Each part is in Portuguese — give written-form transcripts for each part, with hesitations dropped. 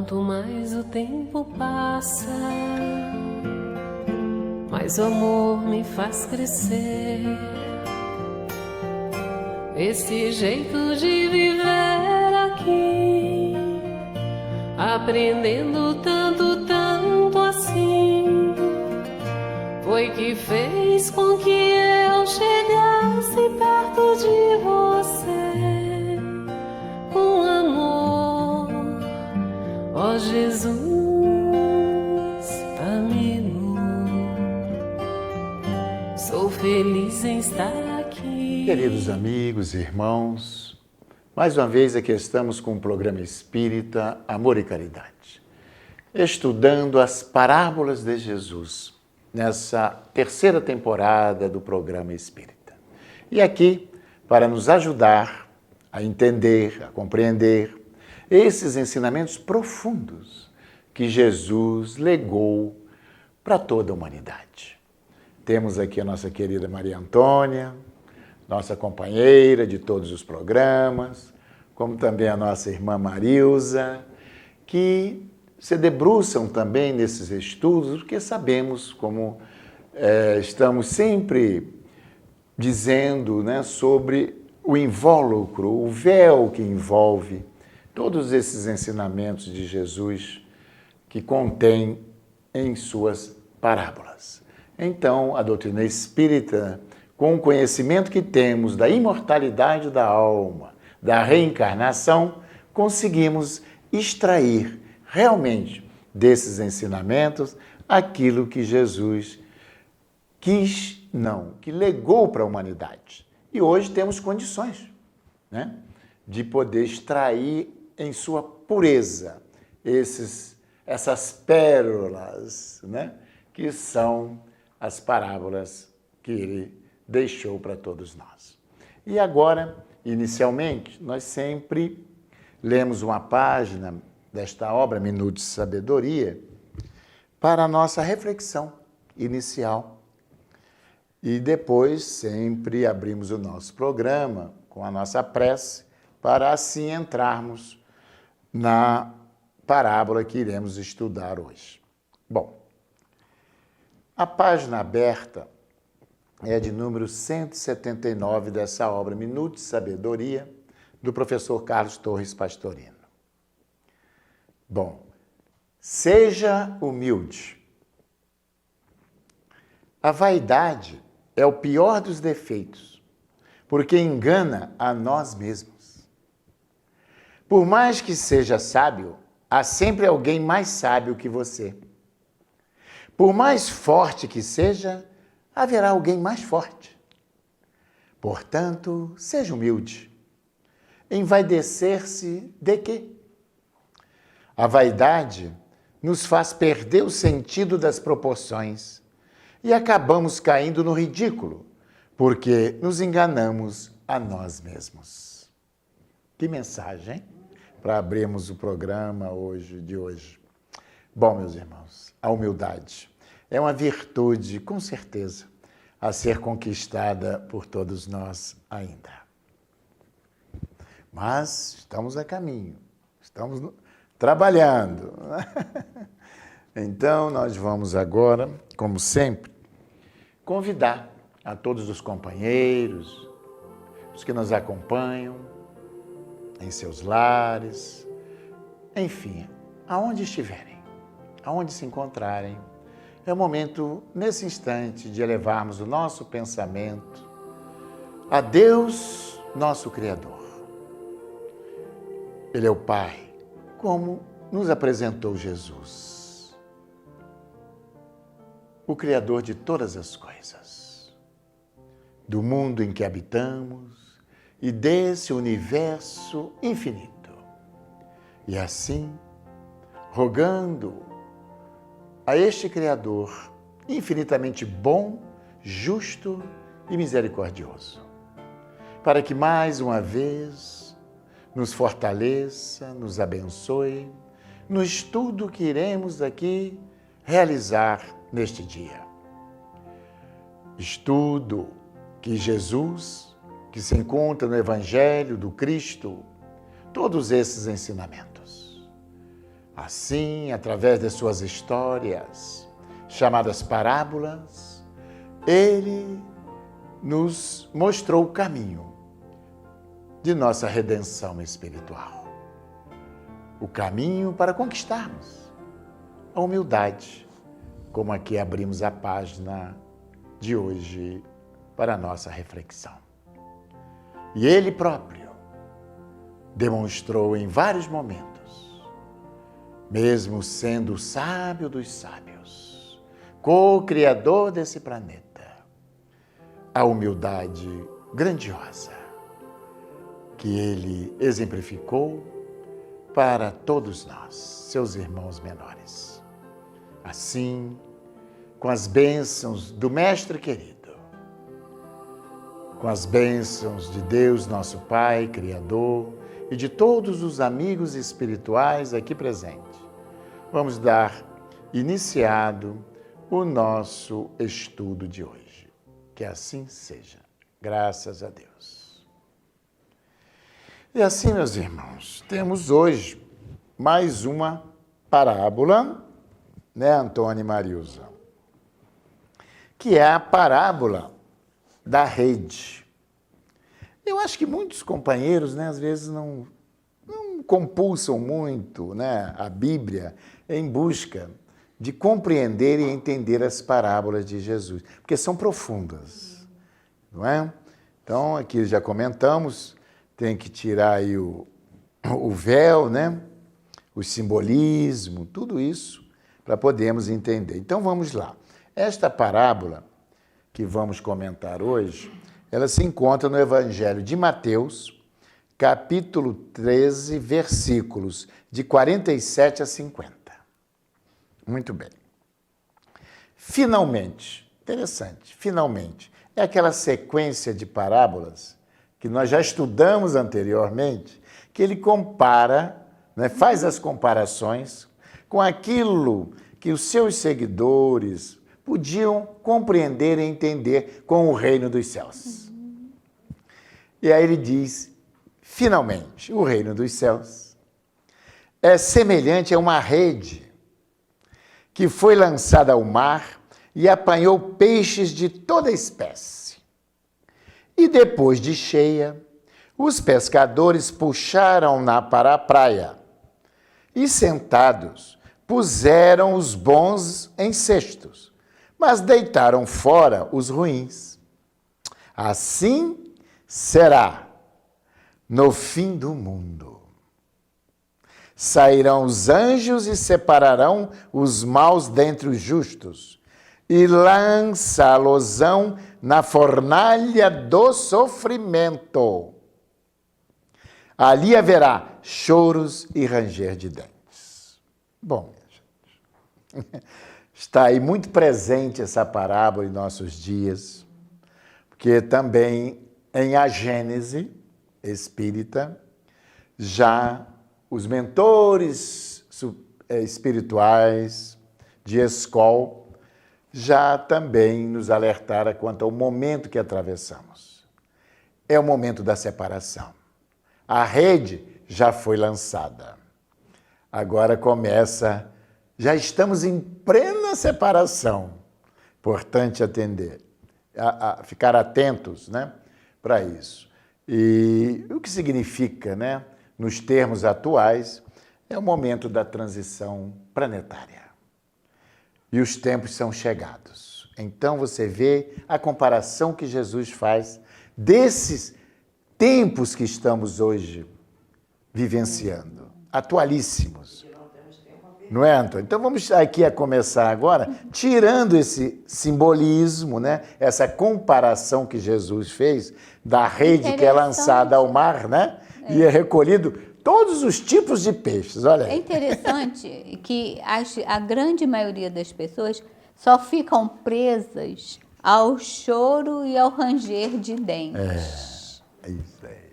Quanto mais o tempo passa, mais o amor me faz crescer. Esse jeito de viver aqui, aprendendo tanto, tanto assim, foi que fez com que eu chegasse perto de você. Com amor, ó Jesus amigo, sou feliz em estar aqui. Queridos amigos e irmãos, mais uma vez aqui estamos com o programa Espírita Amor e Caridade, estudando as parábolas de Jesus nessa terceira temporada do programa Espírita. E aqui, para nos ajudar a entender, a compreender esses ensinamentos profundos que Jesus legou para toda a humanidade. Temos aqui a nossa querida Maria Antônia, nossa companheira de todos os programas, como também a nossa irmã Marilza, que se debruçam também nesses estudos, porque sabemos como estamos sempre dizendo, né, sobre o invólucro, o véu que envolve todos esses ensinamentos de Jesus que contém em suas parábolas. Então, a doutrina espírita, com o conhecimento que temos da imortalidade da alma, da reencarnação, conseguimos extrair realmente desses ensinamentos aquilo que Jesus que legou para a humanidade. E hoje temos condições, né, de poder extrair em sua pureza essas pérolas, né, que são as parábolas que ele deixou para todos nós. E agora, inicialmente, nós sempre lemos uma página desta obra, Minutos de Sabedoria, para a nossa reflexão inicial. E depois sempre abrimos o nosso programa com a nossa prece, para assim entrarmos na parábola que iremos estudar hoje. Bom, a página aberta é de número 179 dessa obra, Minutos de Sabedoria, do professor Carlos Torres Pastorino. Bom, seja humilde. A vaidade é o pior dos defeitos, porque engana a nós mesmos. Por mais que seja sábio, há sempre alguém mais sábio que você. Por mais forte que seja, haverá alguém mais forte. Portanto, seja humilde. Envaidecer-se de quê? A vaidade nos faz perder o sentido das proporções e acabamos caindo no ridículo, porque nos enganamos a nós mesmos. Que mensagem para abrirmos o programa de hoje. Bom, meus irmãos, a humildade é uma virtude, com certeza, a ser conquistada por todos nós ainda. Mas estamos a caminho, estamos trabalhando. Então, nós vamos agora, como sempre, convidar a todos os companheiros, os que nos acompanham em seus lares, enfim, aonde estiverem, aonde se encontrarem, é o momento, nesse instante, de elevarmos o nosso pensamento a Deus, nosso Criador. Ele é o Pai, como nos apresentou Jesus, o Criador de todas as coisas, do mundo em que habitamos e desse universo infinito. E assim, rogando a este Criador infinitamente bom, justo e misericordioso, para que mais uma vez nos fortaleça, nos abençoe no estudo que iremos aqui realizar neste dia. Estudo que Jesus, que se encontra no Evangelho do Cristo, todos esses ensinamentos. Assim, através de suas histórias, chamadas parábolas, ele nos mostrou o caminho de nossa redenção espiritual. O caminho para conquistarmos a humildade, como aqui abrimos a página de hoje para a nossa reflexão. E ele próprio demonstrou em vários momentos, mesmo sendo o sábio dos sábios, co-criador desse planeta, a humildade grandiosa que ele exemplificou para todos nós, seus irmãos menores. Assim, com as bênçãos do Mestre querido, com as bênçãos de Deus, nosso Pai, Criador, e de todos os amigos espirituais aqui presentes, vamos dar iniciado o nosso estudo de hoje. Que assim seja, graças a Deus. E assim, meus irmãos, temos hoje mais uma parábola, né, Antônio e Marilza? Que é a parábola da rede. Eu acho que muitos companheiros, né, às vezes não compulsam muito, né, a Bíblia em busca de compreender e entender as parábolas de Jesus, porque são profundas, não é? Então, aqui já comentamos, tem que tirar aí o véu, né, o simbolismo, tudo isso, para podermos entender. Então, vamos lá. Esta parábola que vamos comentar hoje, ela se encontra no Evangelho de Mateus, capítulo 13, versículos de 47 a 50. Muito bem. Finalmente, interessante, finalmente, é aquela sequência de parábolas que nós já estudamos anteriormente, que ele compara, né, faz as comparações com aquilo que os seus seguidores podiam compreender e entender com o reino dos céus. E aí ele diz, finalmente, o reino dos céus é semelhante a uma rede que foi lançada ao mar e apanhou peixes de toda espécie. E depois de cheia, os pescadores puxaram-na para a praia e, sentados, puseram os bons em cestos, mas deitaram fora os ruins. Assim será no fim do mundo. Sairão os anjos e separarão os maus dentre os justos, e lançá-los-ão na fornalha do sofrimento. Ali haverá choros e ranger de dentes. Bom, minha gente, está aí muito presente essa parábola em nossos dias, porque também em A Gênese espírita, já os mentores espirituais de escola já também nos alertaram quanto ao momento que atravessamos. É o momento da separação. A rede já foi lançada. Agora começa, já estamos em plena separação. Importante atender, ficar atentos, né, para isso. E o que significa, né, nos termos atuais, é o momento da transição planetária. E os tempos são chegados. Então você vê a comparação que Jesus faz desses tempos que estamos hoje vivenciando, atualíssimos. Não é, Antônio? Então vamos aqui a começar agora, tirando esse simbolismo, né? Essa comparação que Jesus fez da rede que é lançada ao mar, né? E é recolhido todos os tipos de peixes, olha aí. É interessante que a grande maioria das pessoas só ficam presas ao choro e ao ranger de dentes. É isso aí.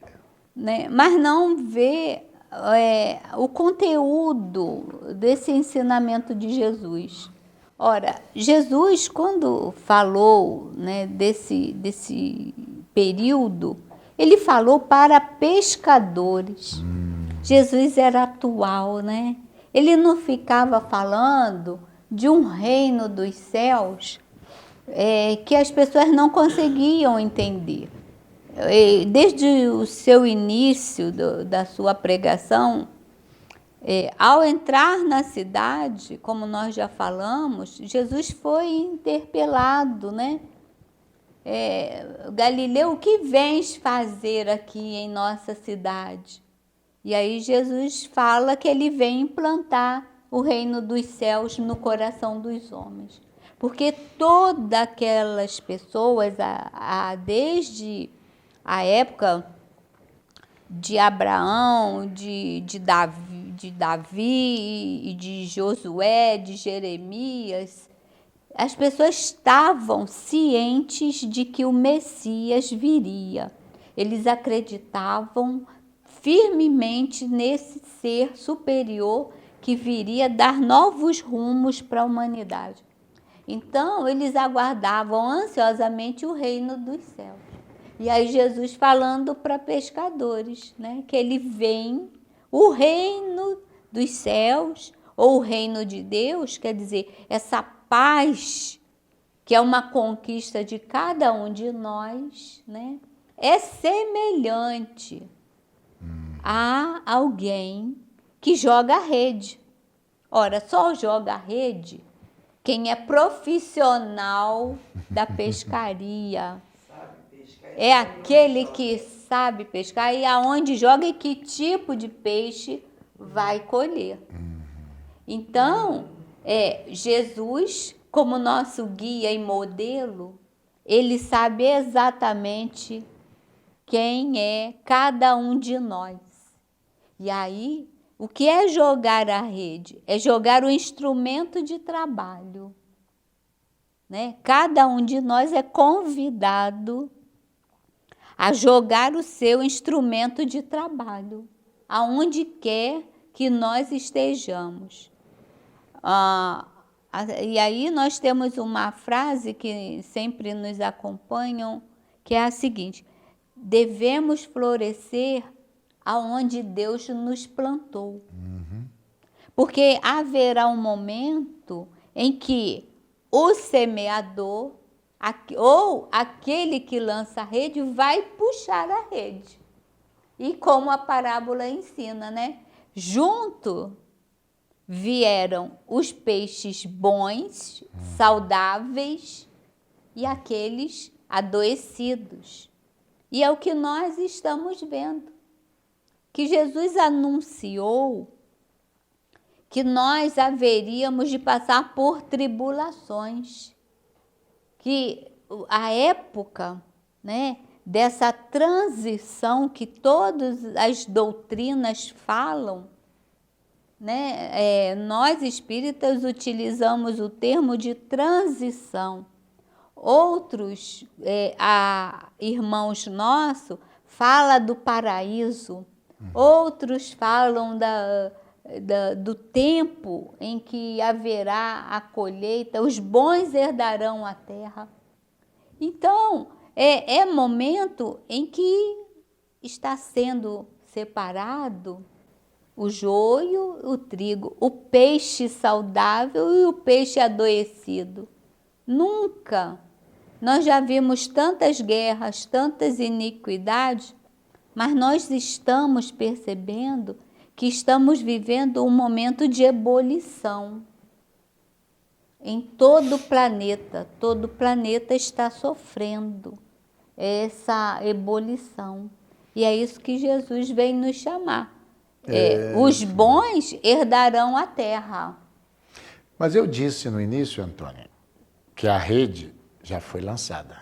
Né? Mas não vê o conteúdo desse ensinamento de Jesus. Ora, Jesus, quando falou, né, desse período, ele falou para pescadores. Jesus era atual, né? ele não ficava falando de um reino dos céus que as pessoas não conseguiam entender. Desde o seu início da sua pregação, ao entrar na cidade, como nós já falamos, Jesus foi interpelado, né? Galileu, o que vens fazer aqui em nossa cidade? E aí Jesus fala que ele vem implantar o reino dos céus no coração dos homens. Porque todas aquelas pessoas, desde a época de Abraão, de Davi e de Josué, de Jeremias, as pessoas estavam cientes de que o Messias viria. Eles acreditavam firmemente nesse ser superior que viria dar novos rumos para a humanidade. Então, eles aguardavam ansiosamente o reino dos céus. E aí Jesus falando para pescadores, né, que ele vem, o reino dos céus, ou o reino de Deus, quer dizer, essa paz, que é uma conquista de cada um de nós, né, é semelhante a alguém que joga a rede. Ora, só joga a rede quem é profissional da pescaria. É aquele que sabe pescar e aonde joga e que tipo de peixe vai colher. Então, Jesus, como nosso guia e modelo, ele sabe exatamente quem é cada um de nós. E aí, o que é jogar a rede? É jogar o instrumento de trabalho, né? Cada um de nós é convidado a jogar o seu instrumento de trabalho, aonde quer que nós estejamos. E aí nós temos uma frase que sempre nos acompanha, que é a seguinte: devemos florescer aonde Deus nos plantou. Porque haverá um momento em que o semeador, ou aquele que lança a rede, vai puxar a rede. E como a parábola ensina, né? Junto vieram os peixes bons, saudáveis, e aqueles adoecidos. E é o que nós estamos vendo. Que Jesus anunciou que nós haveríamos de passar por tribulações. Que a época, né, dessa transição que todas as doutrinas falam, né, nós espíritas utilizamos o termo de transição. Outros irmãos nossos falam do paraíso, outros falam do tempo em que haverá a colheita, os bons herdarão a terra. Então, é momento em que está sendo separado o joio, o trigo, o peixe saudável e o peixe adoecido. Nunca nós já vimos tantas guerras, tantas iniquidades, mas nós estamos percebendo que estamos vivendo um momento de ebulição em todo o planeta está sofrendo essa ebulição. E é isso que Jesus vem nos chamar. Os bons herdarão a terra. Mas eu disse no início, Antônia, que a rede já foi lançada.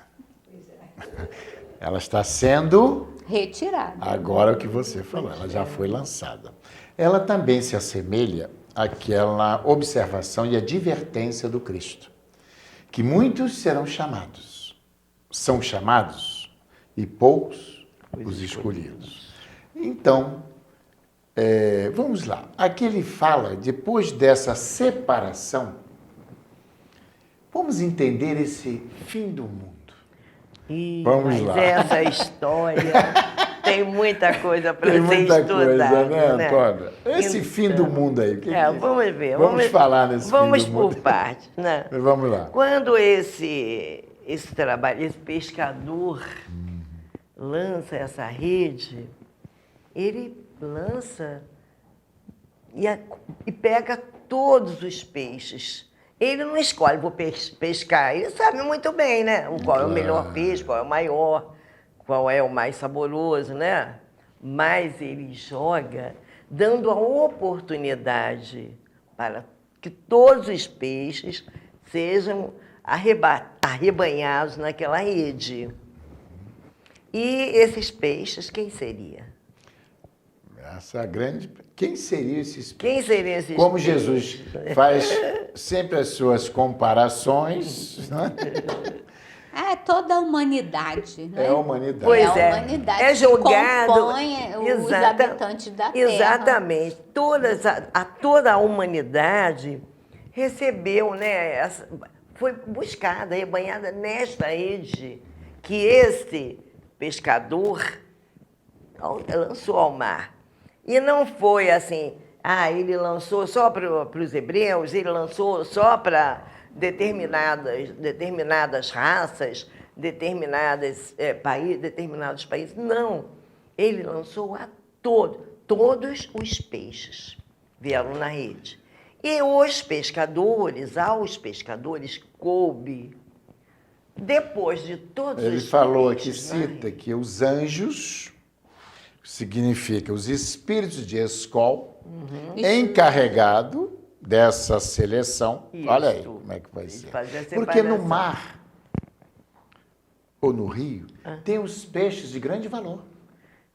Ela está sendo retirada. Agora o que você falou, ela já foi lançada. Ela também se assemelha àquela observação e advertência do Cristo, que muitos serão chamados, são chamados e poucos os escolhidos. Então, vamos lá. Aqui ele fala, depois dessa separação, vamos entender esse fim do mundo. Vamos lá. Essa história Tem muita coisa para Tem ser muita estudada, coisa, né, né? Antônia? Esse fim do mundo aí. Vamos ver. Vamos falar nesse vamos fim do mundo. por partes, né? Vamos lá. Quando esse trabalho, esse pescador lança essa rede, ele lança e pega todos os peixes. Ele não escolhe, vou pescar. Ele sabe muito bem, né? Qual é o melhor peixe, qual é o maior, qual é o mais saboroso, né? Mas ele joga dando a oportunidade para que todos os peixes sejam arrebanhados naquela rede. E esses peixes, quem seria? Essa grande... Quem seriam esses peixes? Quem seriam esses Como peixes? Jesus faz sempre as suas comparações, né? É toda a humanidade, né? É a humanidade. Pois a é. humanidade É jogado. que compõe os habitantes da Terra. Exatamente. Toda a humanidade recebeu, né? Foi buscada, rebanhada nesta rede que este pescador lançou ao mar. E não foi assim, ele lançou só para os hebreus, ele lançou só para determinadas raças, determinados países. Não, ele lançou a todos os peixes vieram na rede. E aos pescadores coube, depois de todos Ele os falou aqui, peixes na cita, que os anjos, significa os espíritos de Escol, encarregado dessa seleção. Isso. Olha aí como é que vai ser. Porque no mar ou no rio tem os peixes de grande valor.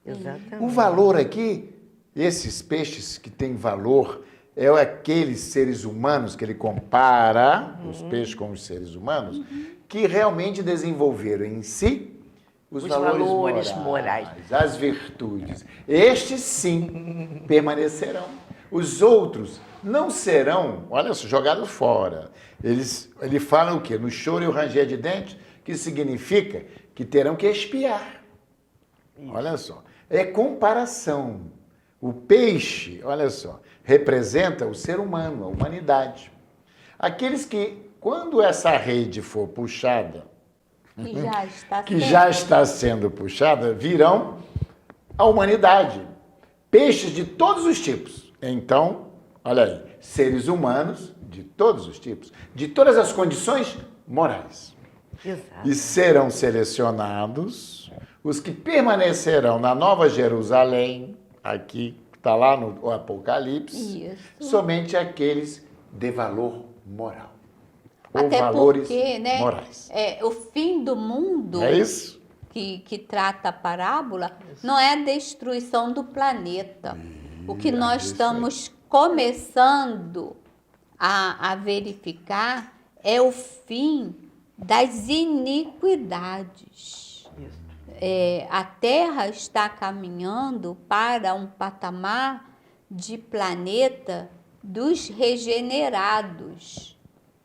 Exatamente. O valor aqui, esses peixes que têm valor, é aqueles seres humanos que ele compara, os peixes com os seres humanos, que realmente desenvolveram em si os valores morais, as virtudes. Estes sim permanecerão. Os outros não serão, olha só, jogados fora. Ele fala o quê? No choro e o ranger de dentes, que significa que terão que expiar. Isso. Olha só. É comparação. O peixe, olha só, representa o ser humano, a humanidade. Aqueles que, quando essa rede for puxada, que já está sendo puxada, virão a humanidade. Peixes de todos os tipos. Então, olha aí, seres humanos de todos os tipos, de todas as condições morais. Exato. E serão selecionados os que permanecerão na Nova Jerusalém, aqui, está lá no Apocalipse, somente aqueles de valor moral. Até valores porque, né, morais. O fim do mundo É isso? Que trata a parábola não é a destruição do planeta. O que nós estamos começando a verificar é o fim das iniquidades. A Terra está caminhando para um patamar de planeta dos regenerados,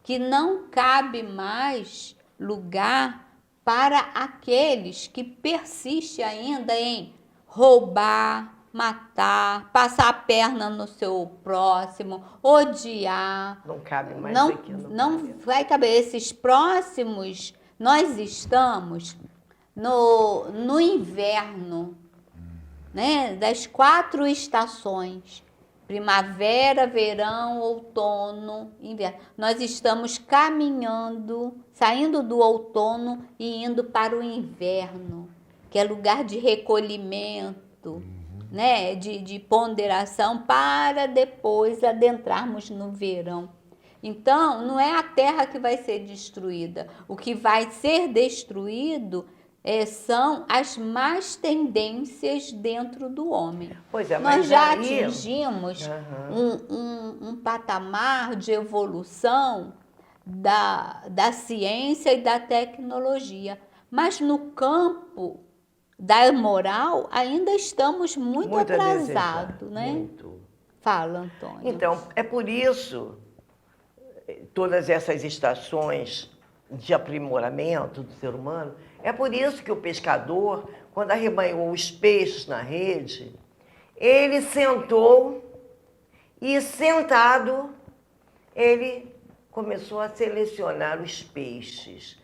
que não cabe mais lugar para aqueles que persistem ainda em roubar, matar, passar a perna no seu próximo, odiar. Não cabe mais aqui. Não vai caber. Esses próximos, nós estamos no inverno, né, das 4 estações. Primavera, verão, outono, inverno. Nós estamos caminhando, saindo do outono e indo para o inverno, que é lugar de recolhimento, né? de ponderação, para depois adentrarmos no verão. Então, não é a Terra que vai ser destruída. O que vai ser destruído são as más tendências dentro do homem. Pois é, nós já atingimos um patamar de evolução da ciência e da tecnologia, mas no campo da moral ainda estamos muito atrasados, né? Muito. Fala, Antônio. Então, é por isso todas essas estações de aprimoramento do ser humano. É por isso que o pescador, quando arrebanhou os peixes na rede, ele sentou e, sentado, ele começou a selecionar os peixes.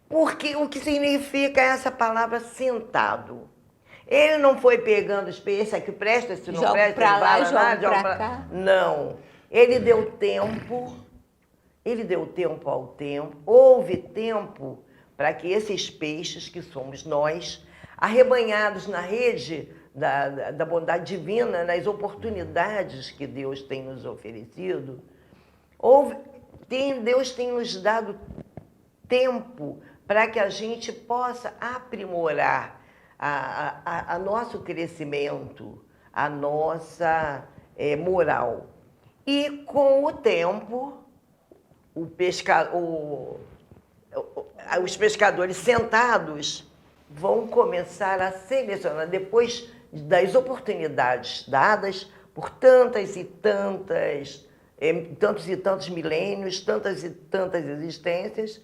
Porque o que significa essa palavra sentado? Ele não foi pegando os peixes, aqui presta, se não Joga presta, pra ele lá, vai joga pra pra cá. Não. Ele deu tempo ao tempo, houve tempo para que esses peixes, que somos nós, arrebanhados na rede da bondade divina, nas oportunidades que Deus tem nos oferecido, Deus tem nos dado tempo para que a gente possa aprimorar a nosso crescimento, a nossa moral. E com o tempo, os pescadores sentados vão começar a selecionar, depois das oportunidades dadas por tantos e tantos milênios, tantas e tantas existências.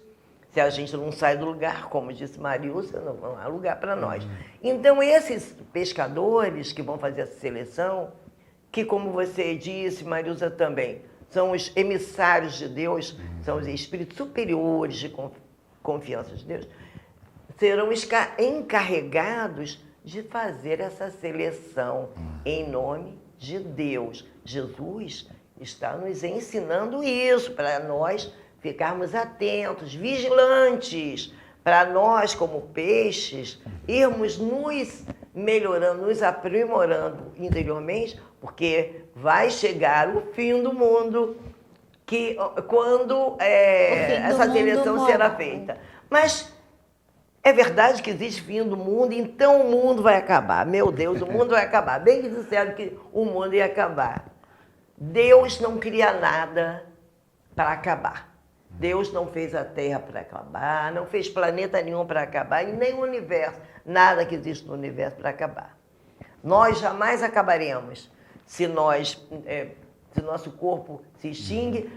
Se a gente não sai do lugar, como disse Marilsa, não há lugar para nós. Então, esses pescadores que vão fazer essa seleção, que, como você disse, Marilsa também, são os emissários de Deus, são os espíritos superiores de confiança de Deus, serão encarregados de fazer essa seleção em nome de Deus. Jesus está nos ensinando isso, para nós ficarmos atentos, vigilantes, para nós, como peixes, irmos nos melhorando, nos aprimorando interiormente, porque vai chegar o fim do mundo, quando essa seleção será feita. Mas é verdade que existe fim do mundo, então o mundo vai acabar. Meu Deus, o mundo vai acabar. Bem que disseram que o mundo ia acabar. Deus não cria nada para acabar. Deus não fez a Terra para acabar, não fez planeta nenhum para acabar, e nem o universo, nada que existe no universo para acabar. Nós jamais acabaremos se nosso corpo se extingue,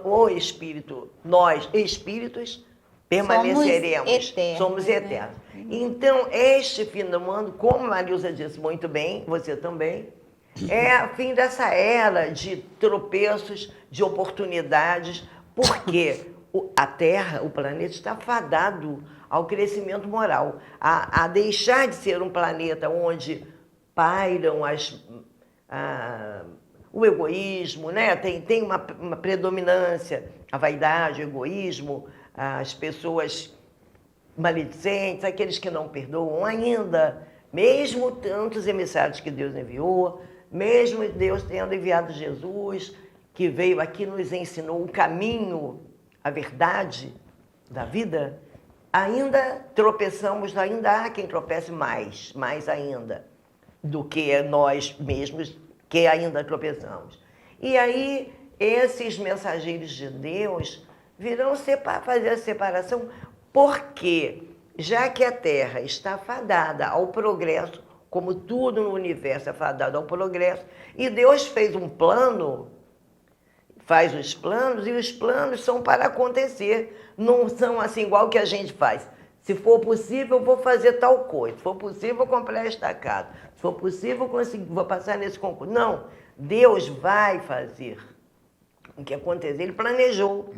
o espírito, nós, espíritos, permaneceremos. Somos eternos. Então, este fim do mundo, como a Marilsa disse muito bem, você também, é o fim dessa era de tropeços, de oportunidades, porque a Terra, o planeta, está fadado ao crescimento moral, a deixar de ser um planeta onde pairam o egoísmo, né? Tem uma predominância, a vaidade, o egoísmo, as pessoas maledicentes, aqueles que não perdoam ainda, mesmo tantos emissários que Deus enviou, mesmo Deus tendo enviado Jesus, que veio aqui e nos ensinou o caminho, a verdade da vida, ainda tropeçamos, ainda há quem tropece mais ainda, do que nós mesmos, que ainda tropeçamos. E aí, esses mensageiros de Deus virão fazer a separação, porque, já que a Terra está fadada ao progresso, como tudo no universo é fadado ao progresso, e Deus fez um plano, faz os planos, e os planos são para acontecer, não são assim igual que a gente faz. Se for possível, eu vou fazer tal coisa. Se for possível, vou comprar esta casa. Se for possível, vou passar nesse concurso. Não, Deus vai fazer o que acontecer. Ele planejou.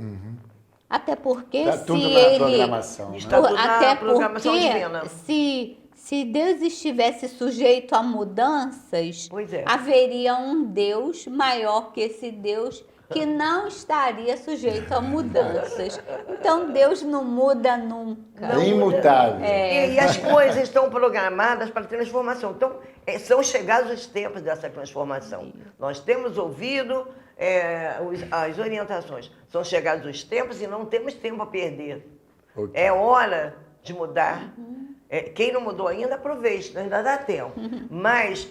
Até porque Está tudo na programação, né? Está tudo até na programação divina. porque se Deus estivesse sujeito a mudanças, Pois é. haveria um Deus maior que esse Deus que não estaria sujeito a mudanças. Então Deus não muda nunca. É imutável. E as coisas estão programadas para transformação. Então, são chegados os tempos dessa transformação. Nós temos ouvido as orientações. São chegados os tempos e não temos tempo a perder. Ok. É hora de mudar. Quem não mudou ainda, aproveite, ainda dá tempo. Mas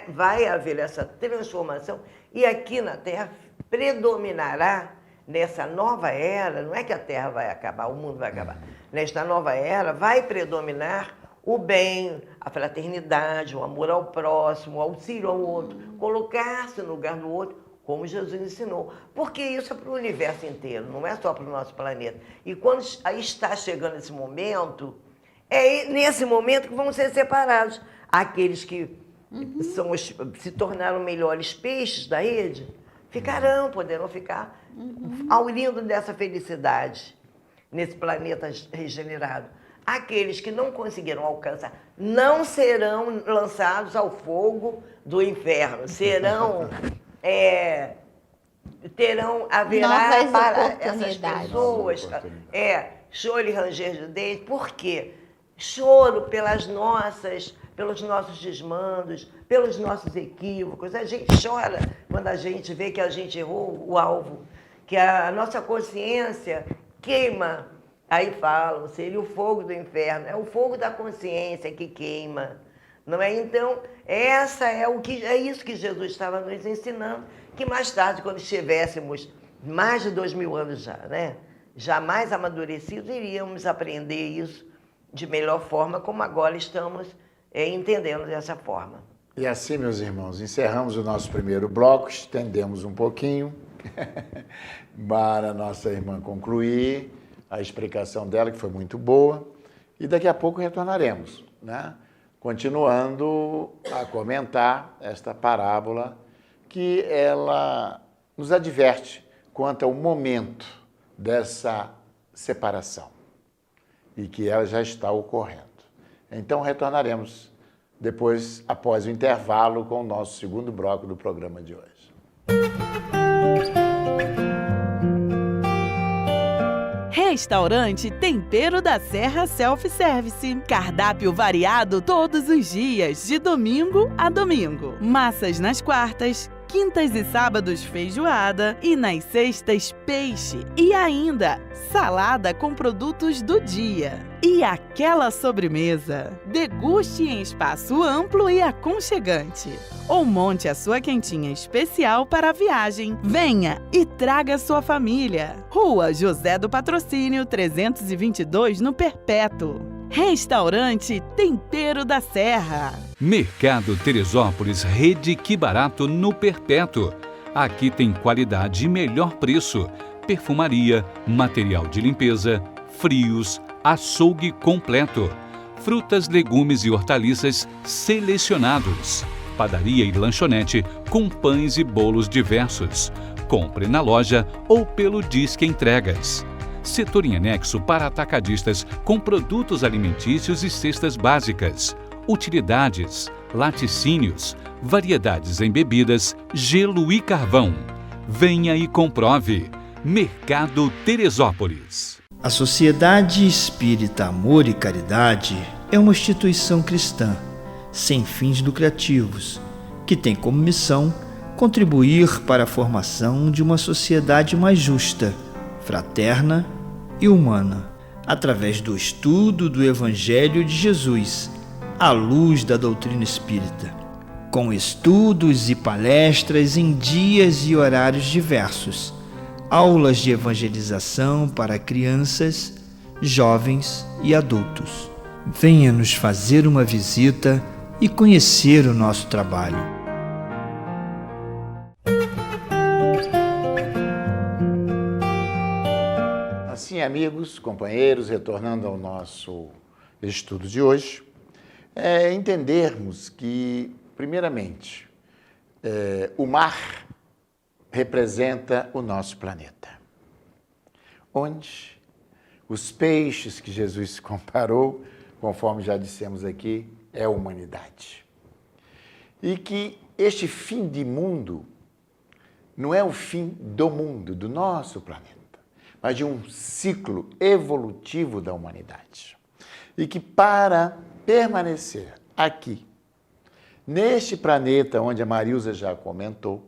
vai haver essa transformação e aqui na Terra predominará, nessa nova era, não é que a Terra vai acabar, o mundo vai acabar. Nesta nova era vai predominar o bem, a fraternidade, o amor ao próximo, o auxílio ao outro, colocar-se no lugar do outro, como Jesus ensinou. Porque isso é para o universo inteiro, não é só para o nosso planeta. E quando aí está chegando esse momento, É nesse momento que vão ser separados. Aqueles que se tornaram melhores peixes da rede, poderão ficar ao lindo dessa felicidade, nesse planeta regenerado. Aqueles que não conseguiram alcançar não serão lançados ao fogo do inferno, haverá novas para essas oportunidades. pessoas choro e ranger de dentes. Por quê? Choro pelos nossos desmandos, pelos nossos equívocos. A gente chora quando a gente vê que a gente errou o alvo, que a nossa consciência queima. Aí falam, seria o fogo do inferno, é o fogo da consciência que queima. Não é? Então, é isso que Jesus estava nos ensinando, que mais tarde, quando estivéssemos mais de 2000 anos já mais amadurecidos, iríamos aprender isso de melhor forma, como agora estamos entendendo dessa forma. E assim, meus irmãos, encerramos o nosso primeiro bloco, estendemos um pouquinho para a nossa irmã concluir a explicação dela, que foi muito boa, e daqui a pouco retornaremos, continuando a comentar esta parábola que ela nos adverte quanto ao momento dessa separação e que ela já está ocorrendo. Então retornaremos depois, após o intervalo, com o nosso segundo bloco do programa de hoje. Restaurante Tempero da Serra Self-Service. Cardápio variado todos os dias, de domingo a domingo. Massas nas quartas, quintas e sábados feijoada e nas sextas peixe. E ainda salada com produtos do dia. E aquela sobremesa. Deguste em espaço amplo e aconchegante. Ou monte a sua quentinha especial para a viagem. Venha e traga sua família. Rua José do Patrocínio 322, no Perpétuo. Restaurante Tempero da Serra. Mercado Teresópolis, Rede Que Barato, no Perpétuo. Aqui tem qualidade e melhor preço. Perfumaria, material de limpeza, frios, açougue completo. Frutas, legumes e hortaliças selecionados. Padaria e lanchonete com pães e bolos diversos. Compre na loja ou pelo Disque Entregas. Setor em anexo para atacadistas com produtos alimentícios e cestas básicas, utilidades, laticínios, variedades em bebidas, gelo e carvão. Venha e comprove. Mercado Teresópolis. A Sociedade Espírita Amor e Caridade é uma instituição cristã, sem fins lucrativos, que tem como missão contribuir para a formação de uma sociedade mais justa, fraterna e humana, através do estudo do Evangelho de Jesus, à luz da doutrina espírita, com estudos e palestras em dias e horários diversos, aulas de evangelização para crianças, jovens e adultos. Venha nos fazer uma visita e conhecer o nosso trabalho. Assim, amigos, companheiros, retornando ao nosso estudo de hoje, entendermos que, primeiramente, o mar representa o nosso planeta, onde os peixes que Jesus comparou, conforme já dissemos aqui, é a humanidade. E que este fim de mundo não é o fim do mundo, do nosso planeta, mas de um ciclo evolutivo da humanidade. E que para permanecer aqui, neste planeta onde a Marilza já comentou,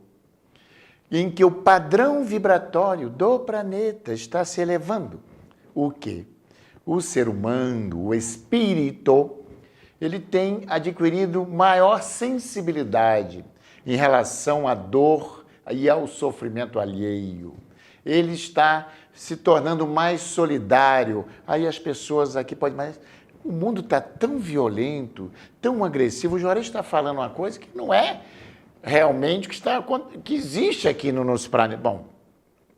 em que o padrão vibratório do planeta está se elevando, o quê? O ser humano, o espírito, ele tem adquirido maior sensibilidade em relação à dor e ao sofrimento alheio. Ele está se tornando mais solidário. Aí as pessoas aqui podem... Mas o mundo está tão violento, tão agressivo. O Juarez está falando uma coisa que não é realmente que existe aqui no nosso planeta. Bom,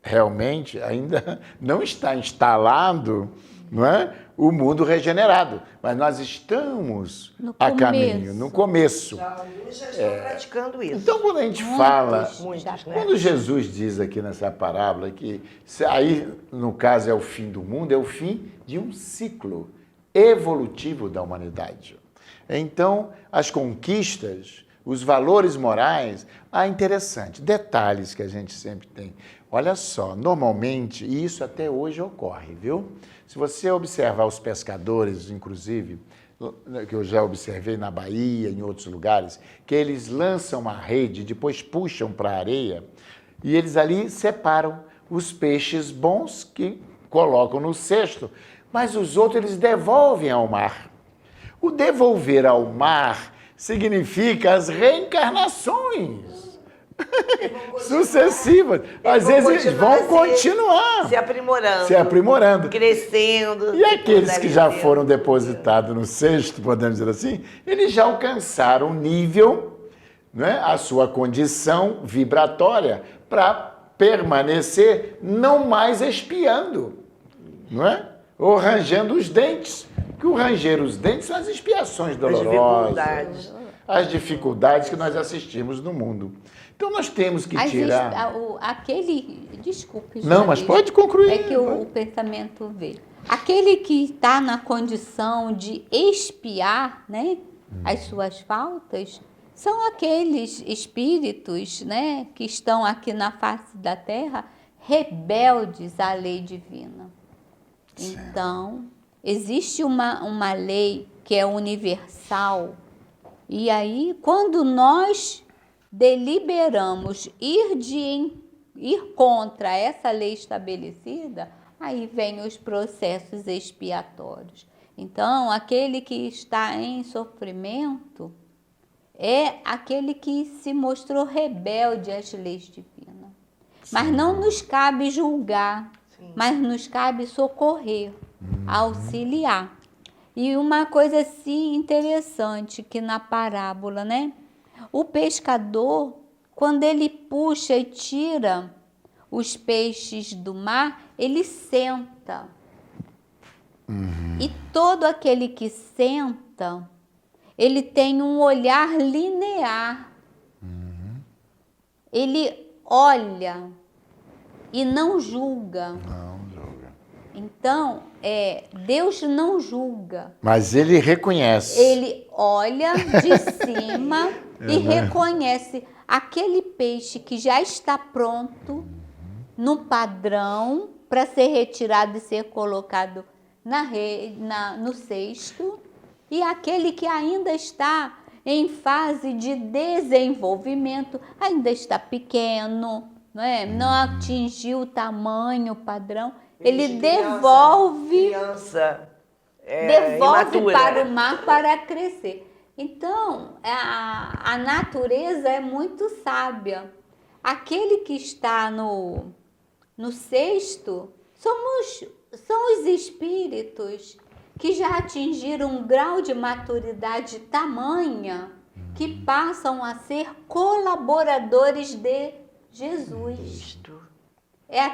realmente ainda não está instalado não é? O mundo regenerado. Mas nós estamos No a começo. caminho, no começo. Alguns já estão praticando isso. Então, quando a gente fala, Muitos, né? quando Jesus diz aqui nessa parábola que aí, no caso, é o fim do mundo, é o fim de um ciclo evolutivo da humanidade. Então, as conquistas, os valores morais, interessante, detalhes que a gente sempre tem. Olha só, normalmente, e isso até hoje ocorre, viu? Se você observar os pescadores, inclusive, que eu já observei na Bahia, em outros lugares, que eles lançam uma rede, depois puxam para a areia, e eles ali separam os peixes bons que colocam no cesto, mas os outros eles devolvem ao mar. O devolver ao mar significa as reencarnações sucessivas. Às vezes eles vão continuar se aprimorando. Se aprimorando. Crescendo. E aqueles que já foram depositados no cesto, podemos dizer assim, eles já alcançaram o nível, né, a sua condição vibratória para permanecer não mais expiando, não é? Ou rangendo os dentes. Que o ranger os dentes são as expiações dolorosas, as dificuldades que nós assistimos no mundo. Então nós temos que tirar... Desculpe, Não, mas pode concluir. É que o pensamento veio. Aquele que está na condição de expiar, né, as suas faltas, são aqueles espíritos, né, que estão aqui na face da Terra, rebeldes à lei divina. Então, existe uma lei que é universal, e aí, quando nós deliberamos ir contra essa lei estabelecida, aí vem os processos expiatórios. Então, aquele que está em sofrimento é aquele que se mostrou rebelde às leis divinas. Mas não nos cabe julgar, mas nos cabe socorrer, auxiliar. E uma coisa assim interessante que na parábola, né? O pescador, quando ele puxa e tira os peixes do mar, ele senta. E todo aquele que senta, ele tem um olhar linear. Ele olha e não julga. Então, Deus não julga. Mas ele reconhece. Ele olha de cima e reconhece aquele peixe que já está pronto no padrão para ser retirado e ser colocado no cesto, e aquele que ainda está em fase de desenvolvimento, ainda está pequeno, não é? Não atingiu o tamanho padrão. Ele devolve para o mar para crescer. Então, a natureza é muito sábia. Aquele que está no cesto são os espíritos que já atingiram um grau de maturidade tamanha que passam a ser colaboradores de Jesus. É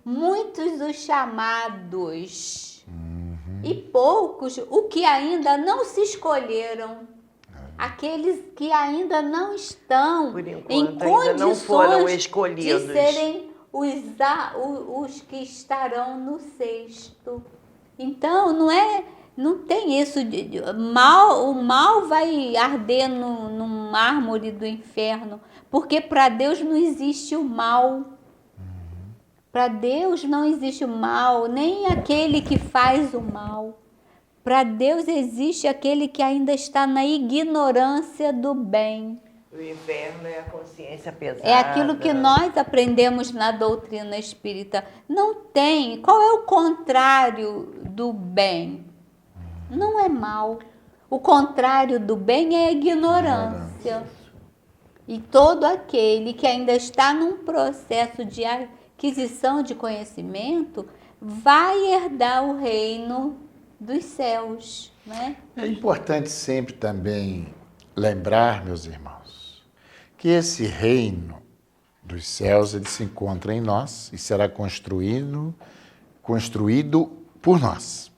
muitos os chamados e poucos o que ainda não se escolheram. Aqueles que ainda não estão em condições de serem os que estarão no cesto. Então, não tem isso o mal vai arder no mármore do inferno, porque para Deus não existe o mal. Para Deus não existe o mal, nem aquele que faz o mal. Para Deus existe aquele que ainda está na ignorância do bem. O inferno é a consciência pesada. É aquilo que nós aprendemos na doutrina espírita. Não tem. Qual é o contrário do bem? Não é mal. O contrário do bem é a ignorância. E todo aquele que ainda está num processo de aquisição de conhecimento vai herdar o reino dos céus, né? É importante sempre também lembrar, meus irmãos, que esse reino dos céus ele se encontra em nós e será construído por nós.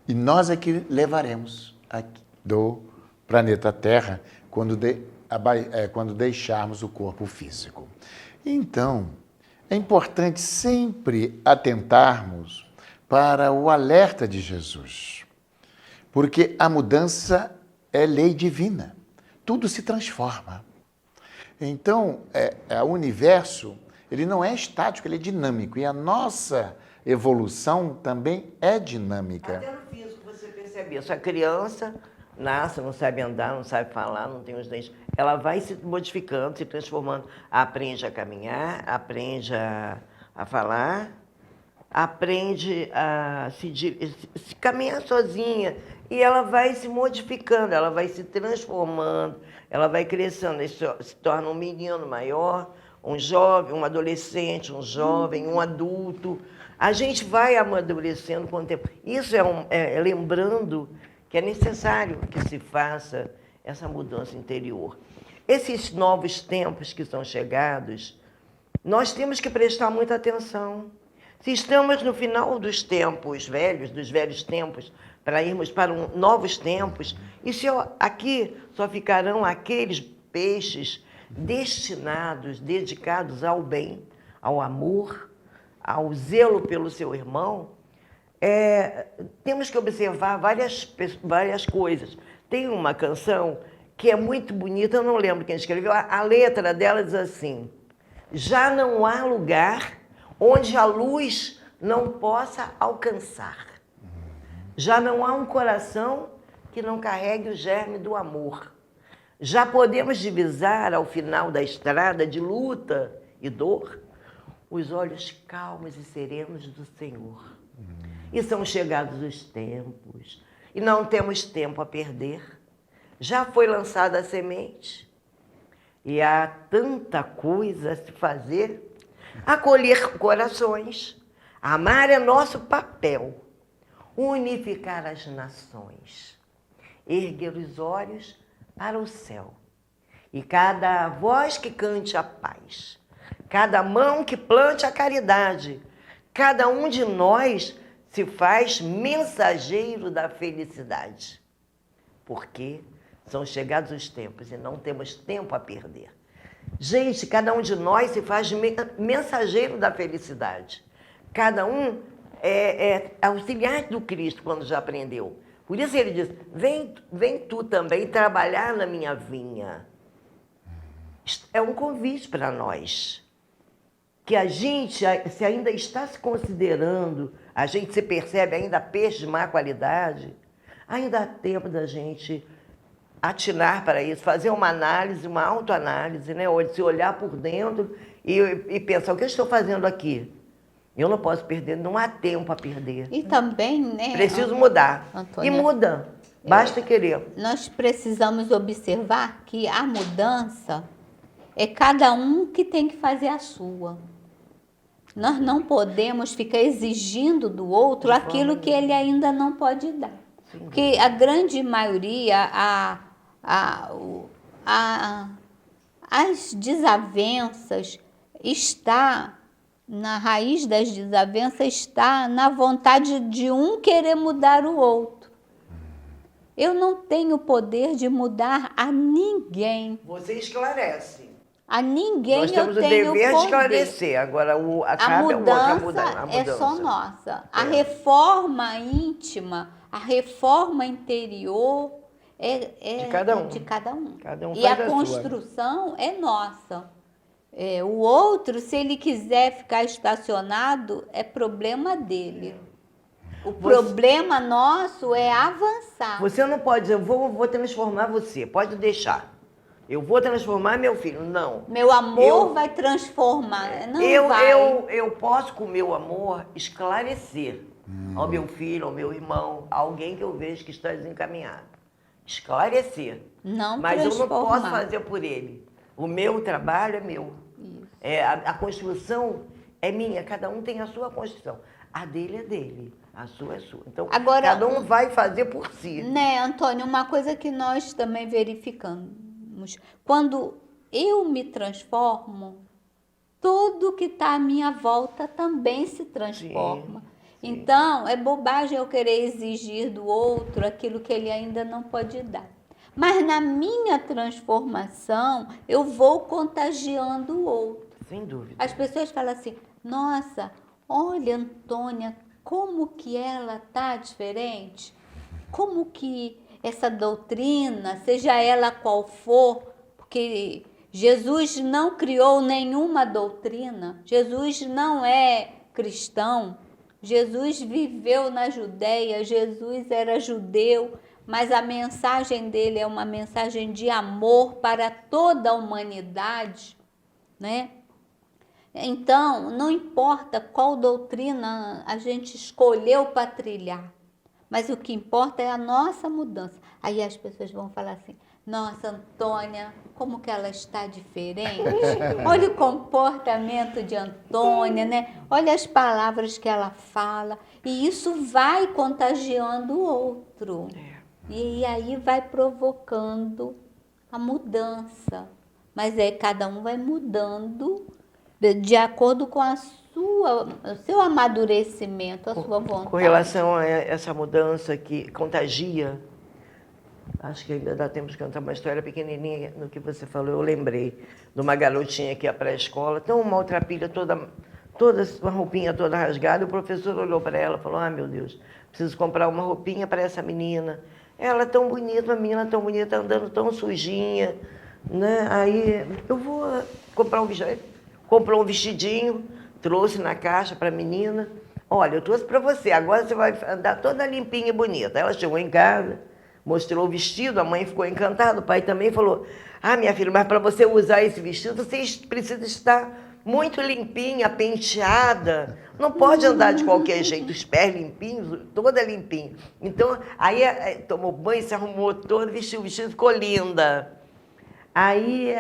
E nós é que levaremos aqui do planeta Terra quando deixarmos o corpo físico. Então, é importante sempre atentarmos para o alerta de Jesus, porque a mudança é lei divina, tudo se transforma. Então, o universo, ele não é estático, ele é dinâmico, e a nossa evolução também é dinâmica. Até no físico você percebe isso. A criança nasce, não sabe andar, não sabe falar, não tem os dentes. Ela vai se modificando, se transformando. Aprende a caminhar, aprende a falar, aprende a se caminhar sozinha. E ela vai se modificando, ela vai se transformando, ela vai crescendo, se torna um menino maior, um jovem, um adolescente, um jovem, um adulto. A gente vai amadurecendo com o tempo. Isso é lembrando que é necessário que se faça essa mudança interior. Esses novos tempos que são chegados, nós temos que prestar muita atenção. Se estamos no final dos tempos velhos, dos velhos tempos, para irmos para novos tempos, e se aqui só ficarão aqueles peixes destinados, dedicados ao bem, ao amor, ao zelo pelo seu irmão, temos que observar várias coisas. Tem uma canção que é muito bonita, eu não lembro quem escreveu, a letra dela diz assim: já não há lugar onde a luz não possa alcançar. Já não há um coração que não carregue o germe do amor. Já podemos divisar ao final da estrada de luta e dor os olhos calmos e serenos do Senhor. E são chegados os tempos, e não temos tempo a perder. Já foi lançada a semente, e há tanta coisa a se fazer. Acolher corações, amar é nosso papel, unificar as nações, erguer os olhos para o céu, e cada voz que cante a paz, cada mão que plante a caridade, cada um de nós se faz mensageiro da felicidade, porque são chegados os tempos e não temos tempo a perder. Gente, cada um de nós se faz mensageiro da felicidade. Cada um é auxiliar do Cristo quando já aprendeu. Por isso ele diz: vem tu também trabalhar na minha vinha. É um convite para nós. Que a gente, se ainda está se considerando, a gente se percebe ainda peixe de má qualidade, ainda há tempo da gente atinar para isso, fazer uma análise, uma autoanálise, né? Se olhar por dentro e pensar: o que eu estou fazendo aqui? Eu não posso perder, não há tempo a perder. E também, né? Preciso mudar. Antônia, e muda, basta querer. Nós precisamos observar que a mudança é cada um que tem que fazer a sua. Nós não podemos ficar exigindo do outro aquilo que ele ainda não pode dar. Sim. Porque a grande maioria, as desavenças na raiz das desavenças está na vontade de um querer mudar o outro. Eu não tenho poder de mudar a ninguém. Você esclarece. A ninguém Nós temos eu tenho o dever poder. de esclarecer. Agora, a mudança é só nossa. A reforma íntima, a reforma interior é de cada um. De cada um. Cada um e faz a construção é nossa. O outro, se ele quiser ficar estacionado, é problema dele. O problema nosso é avançar. Você não pode dizer: eu vou transformar você, pode deixar. Eu vou transformar meu filho. Não. Meu amor vai transformar. Não vai. Eu posso, com meu amor, esclarecer ao meu filho, ao meu irmão, a alguém que eu vejo que está desencaminhado. Esclarecer. Não Mas transformar. eu não posso fazer por ele. O meu trabalho é meu. A construção é minha. Cada um tem a sua construção. A dele é dele. A sua é sua. Então, agora, cada um vai fazer por si. Né, Antônio? Uma coisa que nós também verificamos. Quando eu me transformo, tudo que está à minha volta também se transforma. Sim. Então, é bobagem eu querer exigir do outro aquilo que ele ainda não pode dar. Mas na minha transformação, eu vou contagiando o outro. Sem dúvida. As pessoas falam assim, nossa, olha, Antônia, como que ela tá diferente? Como que essa doutrina, seja ela qual for, porque Jesus não criou nenhuma doutrina, Jesus não é cristão, Jesus viveu na Judéia, Jesus era judeu, mas a mensagem dele é uma mensagem de amor para toda a humanidade, né? Então, não importa qual doutrina a gente escolheu para trilhar, mas o que importa é a nossa mudança. Aí as pessoas vão falar assim, nossa, Antônia, como que ela está diferente? Olha o comportamento de Antônia, né? Olha as palavras que ela fala. E isso vai contagiando o outro. E aí vai provocando a mudança. Mas cada um vai mudando de acordo com o seu amadurecimento, a sua vontade. Com relação a essa mudança que contagia, acho que ainda dá tempo de contar uma história pequenininha no que você falou. Eu lembrei de uma garotinha que ia para a escola, tão maltrapilha, toda uma roupinha toda rasgada. O professor olhou para ela e falou, ah, meu Deus, preciso comprar uma roupinha para essa menina. Ela é tão bonita, uma menina tão bonita, andando tão sujinha, né? Aí eu vou comprar um vestido. Comprou um vestidinho, trouxe na caixa para a menina. Olha, eu trouxe para você, agora você vai andar toda limpinha e bonita. Ela chegou em casa, mostrou o vestido, a mãe ficou encantada, o pai também falou, ah, minha filha, mas para você usar esse vestido, você precisa estar muito limpinha, penteada. Não pode andar de qualquer jeito, os pés limpinhos, toda limpinha. Então, aí tomou banho, se arrumou toda, vestiu o vestido, ficou linda. Aí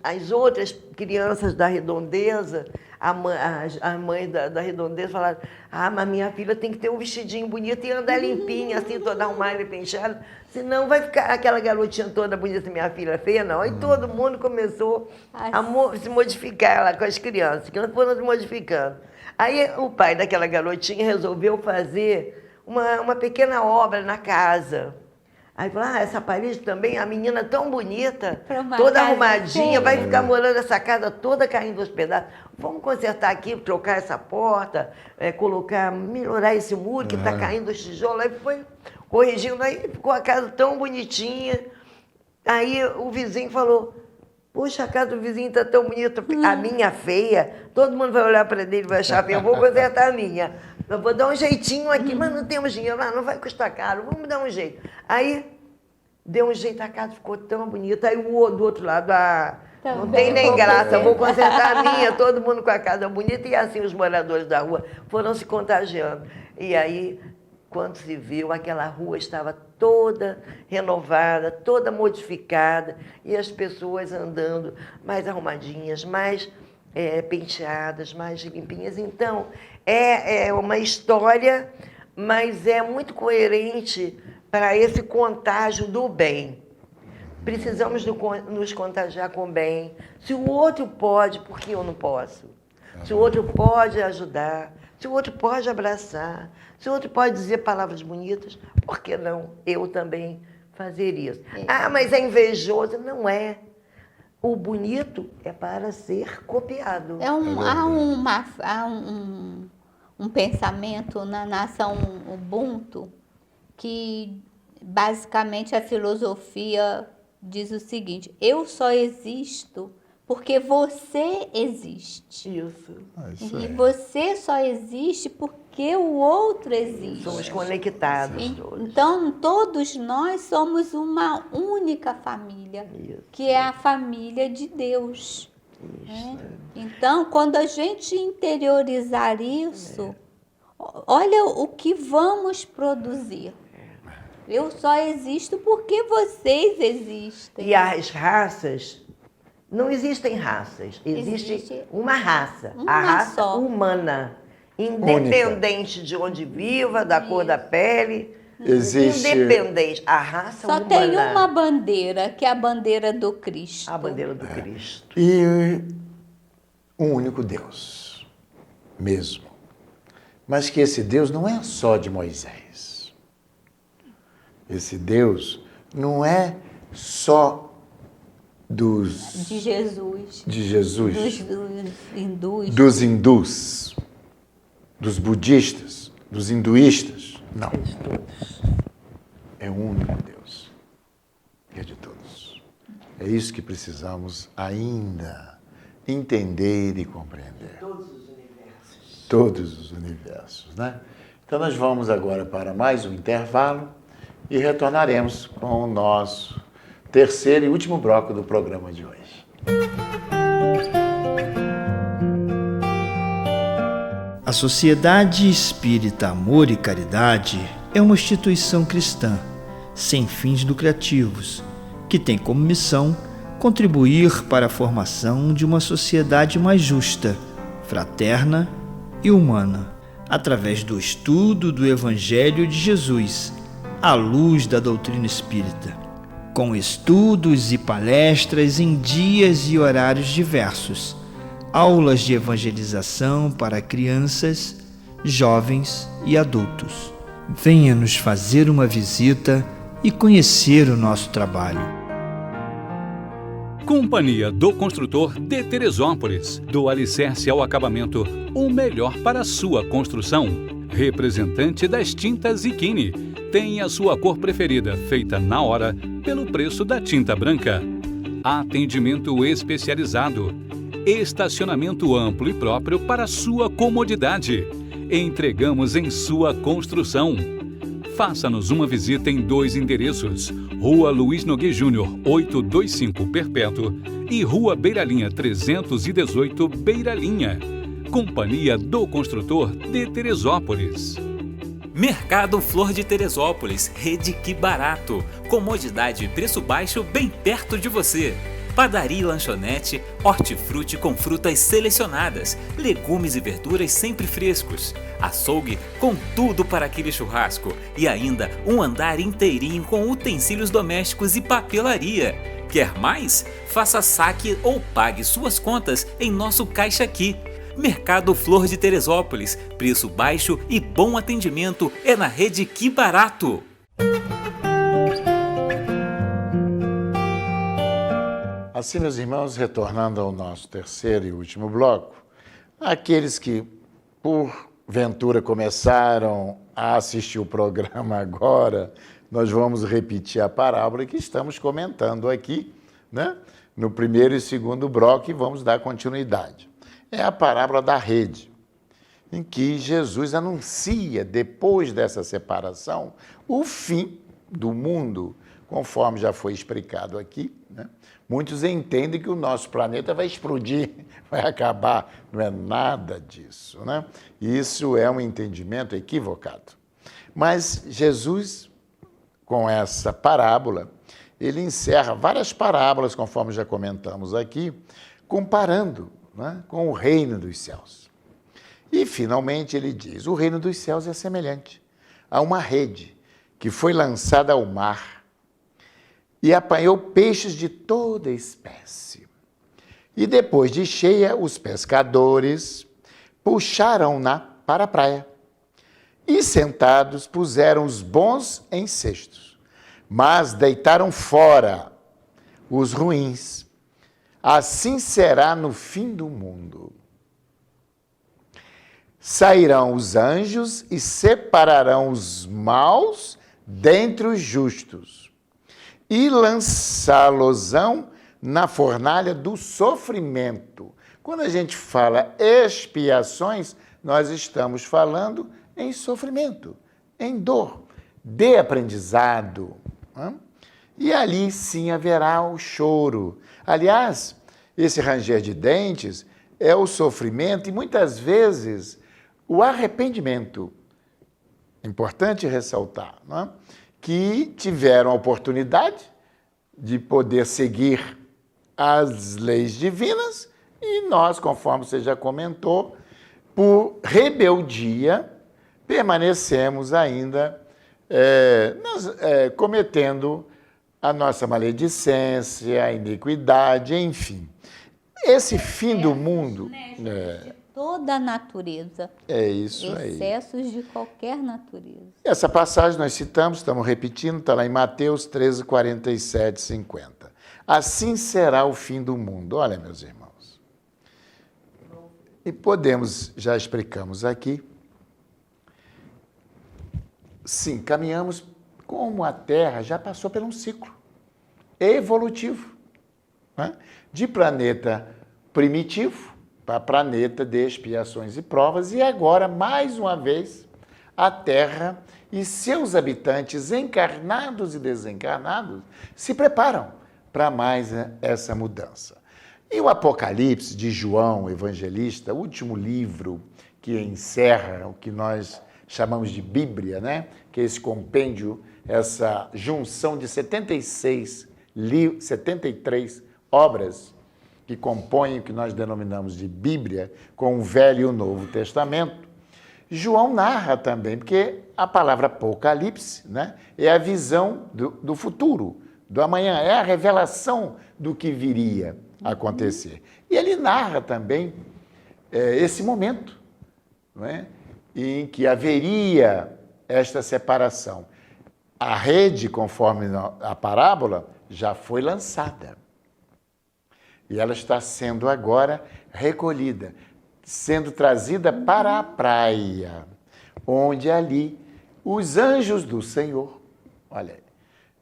as outras crianças da Redondeza, a mãe da Redondeza falaram, ah, mas minha filha tem que ter um vestidinho bonito e andar limpinha, assim, toda arrumada e penteada, senão vai ficar aquela garotinha toda bonita, minha filha feia, não. Aí todo mundo começou a se modificar lá com as crianças, que elas foram se modificando. Aí o pai daquela garotinha resolveu fazer uma pequena obra na casa. Aí falou, essa parede também, a menina tão bonita, toda arrumadinha, vai ficar morando nessa casa toda caindo aos pedaços. Vamos consertar aqui, trocar essa porta, melhorar esse muro que está caindo os tijolos. Aí foi corrigindo, aí ficou a casa tão bonitinha. Aí o vizinho falou, puxa, a casa do vizinho está tão bonita, a minha feia, todo mundo vai olhar para ele e vai achar feia, eu vou consertar a minha. Eu vou dar um jeitinho aqui, mas não temos dinheiro, não vai custar caro, vamos dar um jeito. Aí, deu um jeito, a casa ficou tão bonita. Aí do outro lado, não tem nem graça, vou consertar a minha, todo mundo com a casa bonita. E assim os moradores da rua foram se contagiando. E aí, quando se viu, aquela rua estava toda renovada, toda modificada, e as pessoas andando mais arrumadinhas, mais penteadas, mais limpinhas. Então, é uma história, mas é muito coerente para esse contágio do bem. Precisamos nos contagiar com o bem. Se o outro pode, por que eu não posso? Se o outro pode ajudar, se o outro pode abraçar, se o outro pode dizer palavras bonitas, por que não eu também fazer isso? Ah, mas é invejoso. Não é. O bonito é para ser copiado. Há um pensamento na nação Ubuntu que basicamente a filosofia diz o seguinte, eu só existo porque você existe. Isso. E você só existe porque o outro existe. Somos conectados. Então, todos nós somos uma única família, que é a família de Deus. Né? Então, quando a gente interiorizar isso, olha o que vamos produzir. Eu só existo porque vocês existem. E as raças, não existem raças, existe uma raça, a raça só. Humana, independente de onde viva, da cor da pele, independente, a raça só humana. Só tem uma bandeira, que é a bandeira do Cristo. A bandeira do Cristo. E um único Deus, mesmo. mas que esse Deus não é só de Moisés. Esse Deus não é só De Jesus. Dos hindus, dos budistas, dos hinduístas. Não. É um único Deus. É de todos. É isso que precisamos ainda entender e compreender. Todos os universos, né? Então nós vamos agora para mais um intervalo e retornaremos com o nosso terceiro e último bloco do programa de hoje. A Sociedade Espírita Amor e Caridade é uma instituição cristã, sem fins lucrativos, que tem como missão contribuir para a formação de uma sociedade mais justa, fraterna e humana, através do estudo do Evangelho de Jesus, à luz da doutrina espírita, com estudos e palestras em dias e horários diversos, aulas de evangelização para crianças, jovens e adultos. Venha nos fazer uma visita e conhecer o nosso trabalho. Companhia do Construtor de Teresópolis. Do alicerce ao acabamento, o melhor para a sua construção. Representante das tintas Ikine. Tem a sua cor preferida, feita na hora, pelo preço da tinta branca. Atendimento especializado. Estacionamento amplo e próprio para sua comodidade. Entregamos em sua construção. Faça-nos uma visita em 2 endereços. Rua Luiz Nogueira Júnior, 825 Perpétuo e Rua Beira-Linha 318 Beira-Linha. Companhia do Construtor de Teresópolis. Mercado Flor de Teresópolis, rede Que Barato. Comodidade e preço baixo bem perto de você. Padaria e lanchonete, hortifruti com frutas selecionadas, legumes e verduras sempre frescos, açougue com tudo para aquele churrasco e ainda um andar inteirinho com utensílios domésticos e papelaria. Quer mais? Faça saque ou pague suas contas em nosso Caixa Aqui. Mercado Flor de Teresópolis, preço baixo e bom atendimento é na rede Que Barato. Assim, meus irmãos, retornando ao nosso terceiro e último bloco, aqueles que, porventura, começaram a assistir o programa agora, nós vamos repetir a parábola que estamos comentando aqui, né? No primeiro e segundo bloco, e vamos dar continuidade. É a parábola da rede, em que Jesus anuncia, depois dessa separação, o fim do mundo, conforme já foi explicado aqui, né? Muitos entendem que o nosso planeta vai explodir, vai acabar. Não é nada disso, né? Isso é um entendimento equivocado. Mas Jesus, com essa parábola, ele encerra várias parábolas, conforme já comentamos aqui, comparando, né, com o reino dos céus. E, finalmente, ele diz, o reino dos céus é semelhante a uma rede que foi lançada ao mar e apanhou peixes de toda espécie. E depois de cheia, os pescadores puxaram-na para a praia e, sentados, puseram os bons em cestos, mas deitaram fora os ruins. Assim será no fim do mundo. Sairão os anjos e separarão os maus dentre os justos, e lançá-los-ão na fornalha do sofrimento. Quando a gente fala expiações, nós estamos falando em sofrimento, em dor, de aprendizado. E ali sim haverá o choro. Aliás, esse ranger de dentes é o sofrimento e muitas vezes o arrependimento. Importante ressaltar, não é? Que tiveram a oportunidade de poder seguir as leis divinas e nós, conforme você já comentou, por rebeldia, permanecemos ainda cometendo a nossa maledicência, a iniquidade, enfim. Esse fim do mundo, toda a natureza. É isso aí. Excessos de qualquer natureza. Essa passagem nós citamos, estamos repetindo, está lá em Mateus 13, 47, 50. Assim será o fim do mundo. Olha, meus irmãos. E já explicamos aqui. Sim, caminhamos como a Terra já passou por um ciclo evolutivo, né? De planeta primitivo para planeta de expiações e provas, e agora, mais uma vez, a Terra e seus habitantes, encarnados e desencarnados, se preparam para mais essa mudança. E o Apocalipse de João Evangelista, o último livro que encerra o que nós chamamos de Bíblia, né? Que é esse compêndio, essa junção de 73 obras que compõem o que nós denominamos de Bíblia, com o Velho e o Novo Testamento. João narra também, porque a palavra Apocalipse, né, é a visão do futuro, do amanhã, é a revelação do que viria a acontecer. E ele narra também esse momento, não é, em que haveria esta separação. A rede, conforme a parábola, já foi lançada. E ela está sendo agora recolhida, sendo trazida para a praia, onde ali os anjos do Senhor, olha,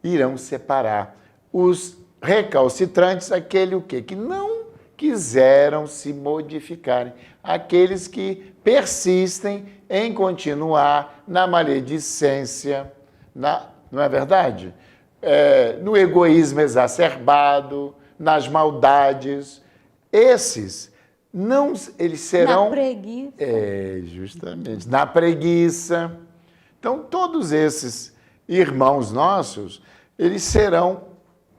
irão separar os recalcitrantes, aquele o quê? Que não quiseram se modificarem, aqueles que persistem em continuar na maledicência, não é verdade? No egoísmo exacerbado, nas maldades. Esses não, eles serão... Na preguiça. Justamente, na preguiça. Então, todos esses irmãos nossos, eles serão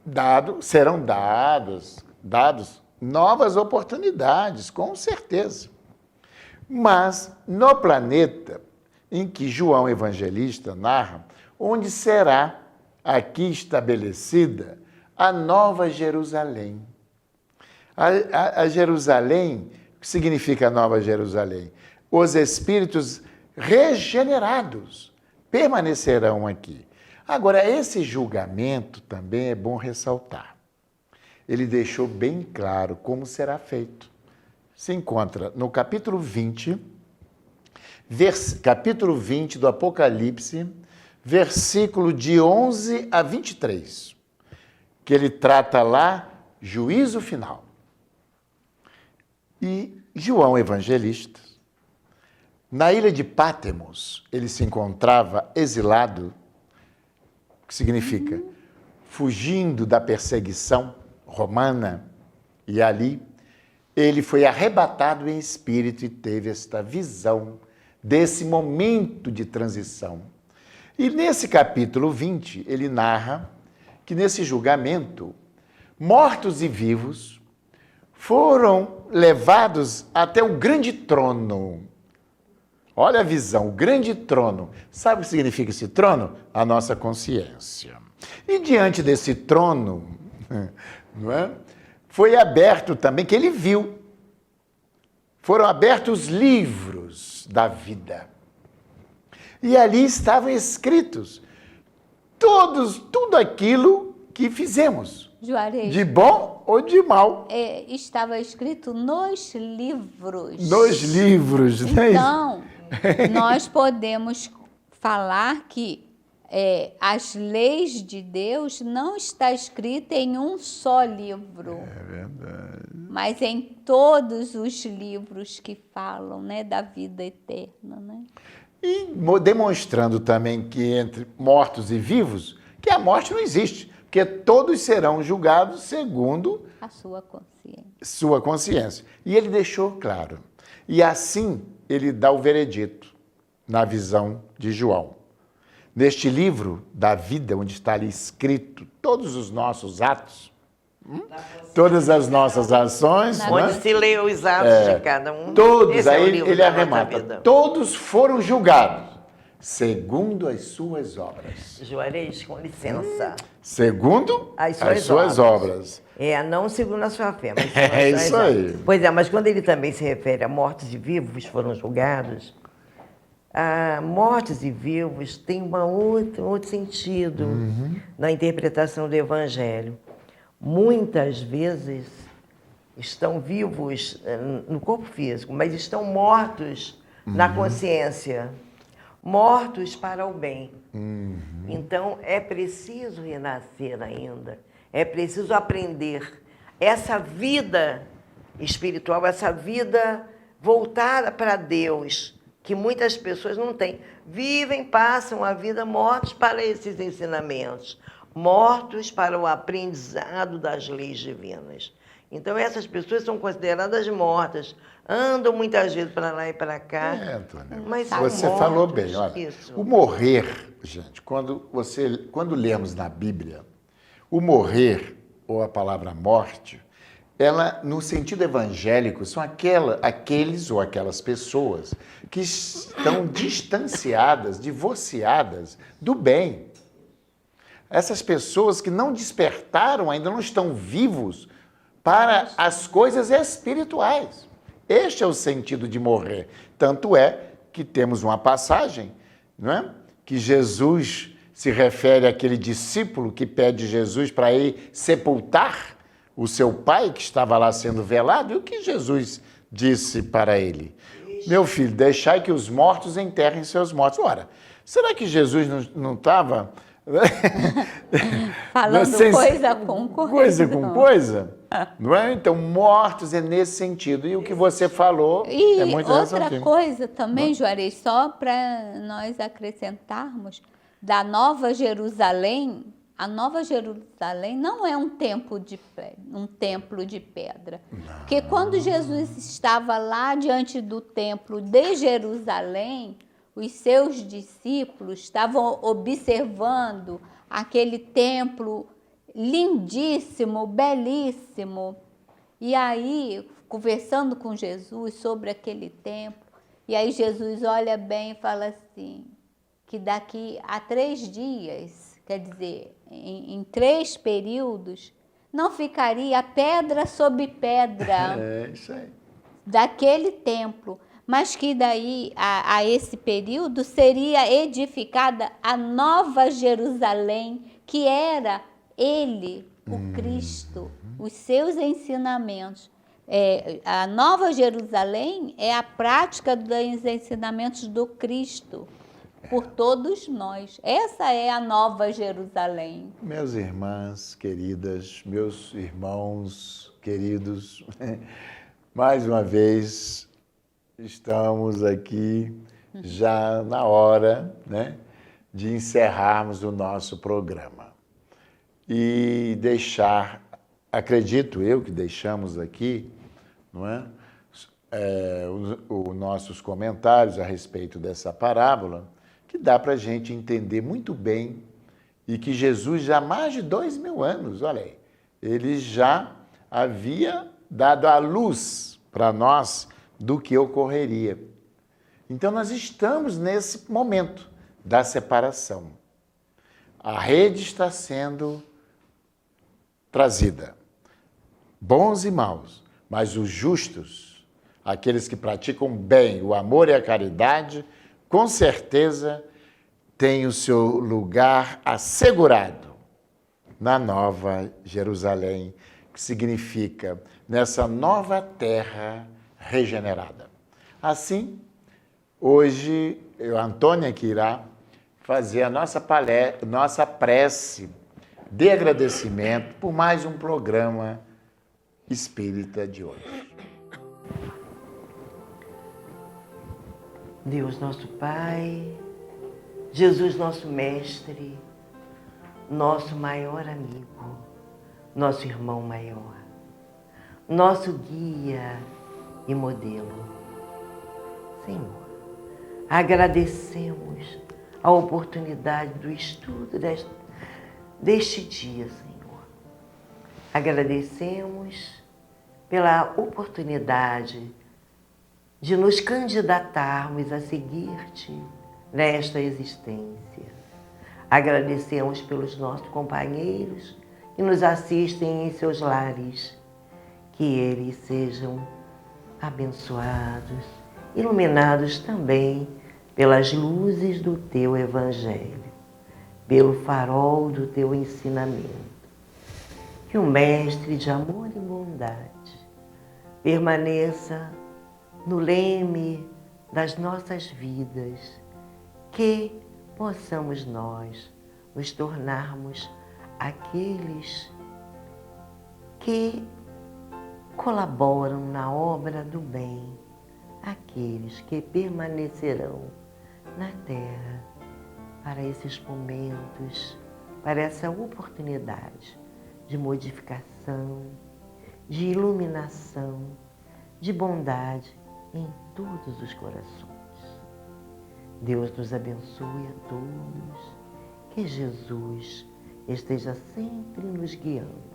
dados novas oportunidades, com certeza. Mas, no planeta em que João Evangelista narra, onde será aqui estabelecida a Nova Jerusalém. A Jerusalém, o que significa a Nova Jerusalém? Os espíritos regenerados permanecerão aqui. Agora, esse julgamento também é bom ressaltar. Ele deixou bem claro como será feito. Se encontra no capítulo 20 do Apocalipse, versículo de 11 a 23, que ele trata lá juízo final. E João Evangelista, na ilha de Pátimos, ele se encontrava exilado, que significa fugindo da perseguição romana, e ali ele foi arrebatado em espírito e teve esta visão desse momento de transição. E nesse capítulo 20, ele narra que nesse julgamento, mortos e vivos foram levados até o grande trono. Olha a visão, o grande trono. Sabe o que significa esse trono? A nossa consciência. E diante desse trono, não é? Foi aberto também, que ele viu, foram abertos os livros da vida. E ali estavam escritos tudo aquilo que fizemos. Juarez, De bom ou de mal. estava escrito nos livros. Nos livros, né? Então, nós podemos falar que as leis de Deus não está escrita em um só livro. É verdade. Mas em todos os livros que falam, né, da vida eterna, né? E demonstrando também que entre mortos e vivos, que a morte não existe, porque todos serão julgados segundo A sua consciência. sua consciência. E ele deixou claro. E assim ele dá o veredito na visão de João. Neste livro da vida, onde está ali escrito todos os nossos atos, todas as nossas ações, Onde né? se lê os atos de cada um. Todos, Esse é o aí livro ele da nossa arremata, vida. todos foram julgados segundo as suas obras. Juarez, com licença. Segundo As as suas suas obras. Não segundo a sua fé, mas segundo a sua isso razão. aí. Pois é, mas quando ele também se refere a mortos e vivos foram julgados, mortos e vivos tem outro sentido na interpretação do Evangelho. Muitas vezes estão vivos no corpo físico, mas estão mortos na consciência, mortos para o bem. Então, é preciso renascer ainda, é preciso aprender essa vida espiritual, essa vida voltada para Deus, que muitas pessoas não têm. Vivem, passam a vida mortos para esses ensinamentos, mortos para o aprendizado das leis divinas. Então, essas pessoas são consideradas mortas, andam muitas vezes para lá e para cá. Antônio, mas são você mortos. falou bem. Olha, Isso. o morrer, gente, quando lemos na Bíblia, o morrer, ou a palavra morte, ela, no sentido evangélico, são aqueles ou aquelas pessoas que estão distanciadas, divorciadas do bem. Essas pessoas que não despertaram, ainda não estão vivos para as coisas espirituais. Este é o sentido de morrer. Tanto é que temos uma passagem, não é? Que Jesus se refere àquele discípulo que pede Jesus para ir sepultar o seu pai, que estava lá sendo velado. E o que Jesus disse para ele? Meu filho, deixai que os mortos enterrem seus mortos. Ora, será que Jesus não estava... Falando coisa com coisa. Coisa com coisa? Não é? Então, mortos é nesse sentido. E o que você falou é muito outra relativo. coisa também, Juarez, só para nós acrescentarmos, da Nova Jerusalém, a Nova Jerusalém não é um templo de pedra. Porque quando Jesus estava lá diante do templo de Jerusalém, os seus discípulos estavam observando aquele templo lindíssimo, belíssimo. E aí, conversando com Jesus sobre aquele templo, e aí Jesus olha bem e fala assim, que daqui a 3 dias, quer dizer, em 3 períodos, não ficaria pedra sobre pedra Isso aí. daquele templo, mas que daí a esse período seria edificada a Nova Jerusalém, que era ele, o Cristo, os seus ensinamentos. A Nova Jerusalém é a prática dos ensinamentos do Cristo por todos nós. Essa é a Nova Jerusalém. Meus irmãs queridas, meus irmãos queridos, mais uma vez estamos aqui já na hora, né, de encerrarmos o nosso programa. E deixar, acredito eu que deixamos aqui, não é? Os nossos comentários a respeito dessa parábola, que dá para a gente entender muito bem e que Jesus já há mais de 2000 anos, olha aí, ele já havia dado a luz para nós do que ocorreria. Então nós estamos nesse momento da separação. A rede está sendo trazida. Bons e maus, mas os justos, aqueles que praticam bem, o amor e a caridade, com certeza têm o seu lugar assegurado na Nova Jerusalém, que significa nessa nova terra regenerada. Assim, hoje, a Antônia que irá fazer a nossa prece de agradecimento por mais um programa espírita de hoje. Deus nosso Pai, Jesus nosso Mestre, nosso maior amigo, nosso irmão maior, nosso guia e modelo. Senhor, agradecemos a oportunidade do estudo deste dia, Senhor. Agradecemos pela oportunidade de nos candidatarmos a seguir-te nesta existência. Agradecemos pelos nossos companheiros que nos assistem em seus lares, que eles sejam abençoados, iluminados também pelas luzes do Teu Evangelho, pelo farol do Teu ensinamento. Que o Mestre de amor e bondade permaneça no leme das nossas vidas, que possamos nós nos tornarmos aqueles que colaboram na obra do bem, aqueles que permanecerão na terra para esses momentos, para essa oportunidade de modificação, de iluminação, de bondade em todos os corações. Deus nos abençoe a todos, que Jesus esteja sempre nos guiando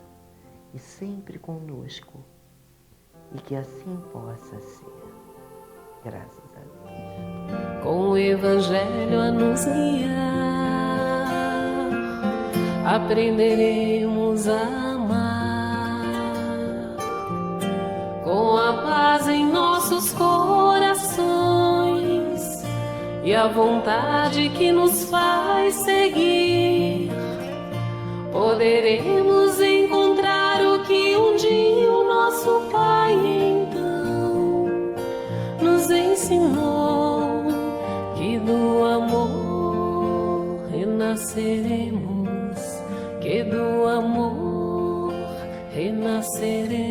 e sempre conosco, e que assim possa ser. Graças a Deus. Com o Evangelho a nos guiar, aprenderemos a amar. Com a paz em nossos corações e a vontade que nos faz seguir, poderemos encontrar o que um dia o nosso Pai então nos ensinou, que do amor renasceremos, que do amor renasceremos.